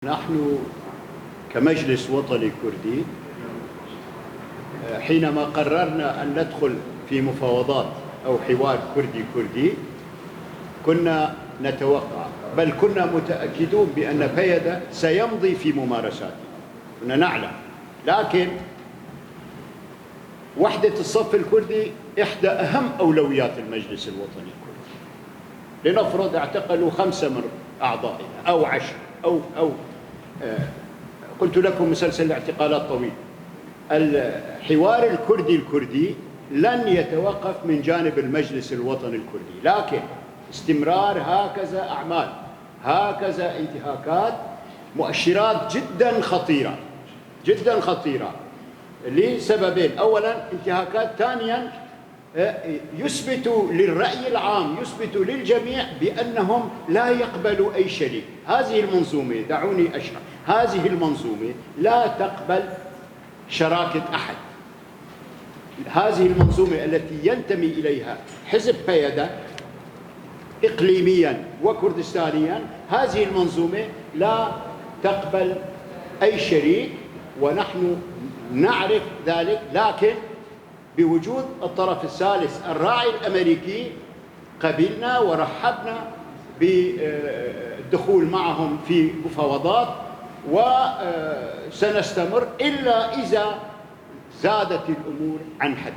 نحن كمجلس وطني كردي حينما قررنا أن ندخل في مفاوضات أو حوار كردي كنا نتوقع بل كنا متأكدون بأن فيدا سيمضي في ممارساته، كنا نعلم. لكن وحدة الصف الكردي إحدى أهم أولويات المجلس الوطني الكردي. لنفرض اعتقلوا 5 من أعضائنا أو 10 أو قلت لكم مسلسل الاعتقالات طويل. الحوار الكردي لن يتوقف من جانب المجلس الوطني الكردي، لكن استمرار هكذا أعمال، هكذا انتهاكات، مؤشرات جدا خطيرة لسببين: أولا انتهاكات، ثانيا يثبت للرأي العام، يثبت للجميع بأنهم لا يقبلوا أي شريك. هذه المنظومة، دعوني أشرح، هذه المنظومة لا تقبل شراكة أحد. هذه المنظومة التي ينتمي إليها حزب فيدا إقليميا وكردستانيا، هذه المنظومة لا تقبل أي شريك، ونحن نعرف ذلك. لكن بوجود الطرف الثالث الراعي الأمريكي قبلنا ورحبنا بالدخول معهم في مفاوضات، وسنستمر إلا إذا زادت الأمور عن حد.